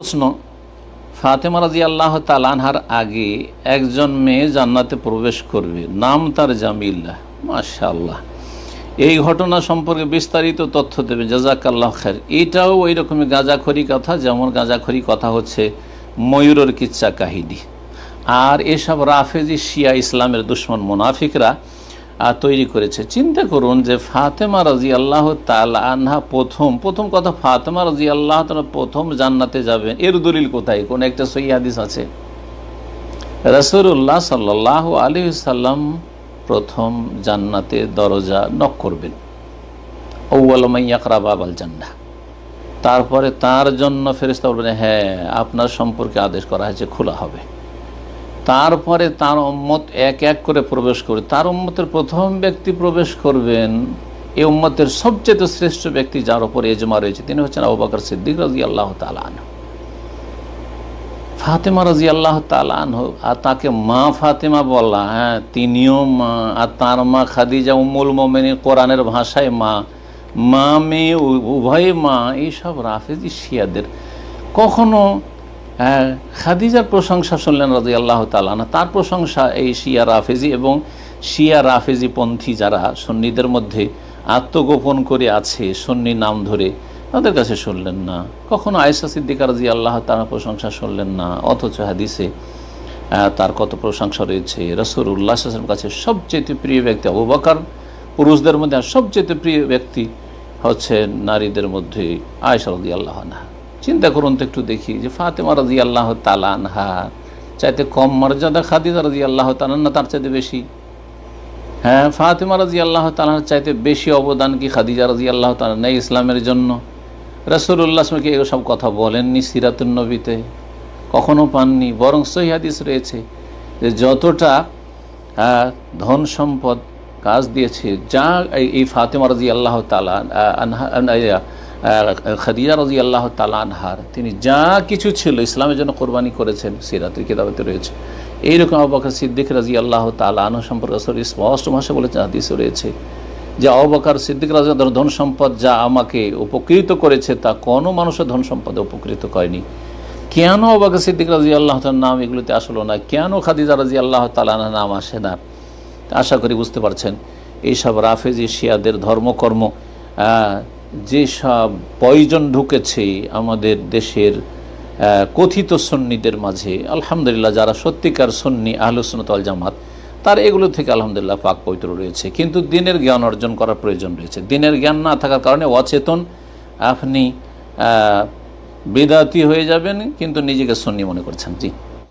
প্রশ্ন, ফাতেমা রাদিয়াল্লাহু তাআলা আনহার আগে একজন মেয়ে জান্নাতে প্রবেশ করবে, নাম তার জামিলা। মাশাআল্লাহ, এই ঘটনা সম্পর্কে বিস্তারিত তথ্য দেবে, জাযাকাল্লাহ খায়র। এটাও ওই রকমই গাঁজাখড়ি কথা, যেমন গাঁজাখড়ি কথা হচ্ছে ময়ূরের কিচ্ছা কাহিনী। আর এসব রাফেজি শিয়া ইসলামের দুশ্মন মুনাফিকরা তৈরি করেছে। চিন্তা করুন যে ফাতেমা রাদিয়াল্লাহু তাআলা আনহা প্রথম কথা, ফাতেমা রাদিয়াল্লাহু তাআলা প্রথম জান্নাতে যাবেন, এর দলিল কোথায়? কোন একটা সহিহ হাদিস আছে? রাসূলুল্লাহ সাল্লাল্লাহু আলাইহি সাল্লাম প্রথম জান্নাতে দরজা নক করবেন, আউয়ালু মান ইয়াকরা বাবাল জান্নাহ। তারপরে তার জন্য ফেরেশতা বলবেন, হ্যাঁ আপনার সম্পর্কে আদেশ করা হয়েছে, খোলা হবে। তারপরে তার উম্মত এক এক করে প্রবেশ করবে। তার উম্মতের প্রথম ব্যক্তি প্রবেশ করবেন, এই উম্মতের সবচেয়ে শ্রেষ্ঠ ব্যক্তি যার উপর এজমা রয়েছে, তিনি হচ্ছেন আবু বকর সিদ্দিক রাদিয়াল্লাহু তাআলা আনহু। ফাতেমা রাদিয়াল্লাহু তাআলা আনহু, আর তাকে মা ফাতেমা বলা, হ্যাঁ তিনিও মা, আর তার মা খাদিজা উম্মুল মুমিনিন, কোরআনের ভাষায় মা মেয়ে উভয় মা। এইসব রাফেজি শিয়াদের কখনো খাদিজার প্রশংসা শুনলেন রাদিয়াল্লাহু তাআলা আনহা, তার প্রশংসা এই শিয়া রাফেজি এবং শিয়া রাফেজি পন্থী যারা সুন্নিদের মধ্যে আত্মগোপন করে আছে সুন্নি নাম ধরে, তাদের কাছে শুনলেন না। কখনো আয়েশা সিদ্দিকা রাদিয়াল্লাহু তাআলা প্রশংসা শুনলেন না, অথচ হাদিসে তার কত প্রশংসা রয়েছে। রাসূলুল্লাহ সাল্লাল্লাহু আলাইহি ওয়াসাল্লামের কাছে সবচেয়ে প্রিয় ব্যক্তি আবু বকর, পুরুষদের মধ্যে আর সবচেয়ে প্রিয় ব্যক্তি হচ্ছে নারীদের মধ্যে আয়েশা রাদিয়াল্লাহু আনহা। চিন্তা করুন তো একটু, দেখি যে ফাতেমা রাদিয়াল্লাহু তাআলা আনহা চাইতে কম মর্যাদা খাদিজা রাদিয়াল্লাহু তাআলা না তার চাইতে বেশি? হ্যাঁ, ফাতেমা রাদিয়াল্লাহু তাআলার চাইতে বেশি অবদান কি খাদিজা রাদিয়াল্লাহু তাআলা নেই ইসলামের জন্য? রাসূলুল্লাহ সাল্লাল্লাহু আলাইহি ওয়াসাল্লাম কি এসব কথা বলেননি সিরাতুন নবীতে? কখনো পাননি। বরং সহিহ হাদিস রয়েছে যে যতটা ধন সম্পদ কাজ দিয়েছে, যা এই ফাতেমা রাদিয়াল্লাহু তাআলা আনহা খাদিজা রাদিয়াল্লাহু তাআলা আনহার তিনি যা কিছু ছিল ইসলামের জন্য কোরবানি করেছেন, সিরাতের কিতাবেতে রয়েছে। এইরকম আবু বকর সিদ্দিক রাদিয়াল্লাহু তাআলা আনহু সম্পর্কে স্পষ্ট ভাষায় বলেছেন, হাদিসে রয়েছে যে আবু বকর সিদ্দিক রাদিয়াল্লাহু ধন সম্পদ যা আমাকে উপকৃত করেছে তা কোনো মানুষের ধন সম্পদে উপকৃত করেনি। কেন আবু বকর সিদ্দিক রাদিয়াল্লাহু তাআলার নাম এগুলোতে আসলো না? কেন খাদিজা রাদিয়াল্লাহু তাআলা আনহার নাম আসে না? আশা করি বুঝতে পারছেন। এইসব রাফেজি শিয়াদের ধর্মকর্ম, যেসব পয়জন ঢুকেছে আমাদের দেশের কথিত সুন্নিদের মাঝে, আলহামদুলিল্লাহ যারা সত্যিকার সুন্নি আহলুস সুন্নাত ওয়াল জামাত, তার এগুলো থেকে আলহামদুলিল্লাহ পাক পবিত্র রয়েছে। কিন্তু দিনের জ্ঞান অর্জন করার প্রয়োজন রয়েছে। দিনের জ্ঞান না থাকার কারণে অচেতন আপনি বিদআতি হয়ে যাবেন, কিন্তু নিজেকে সুন্নি মনে করছেন। জি।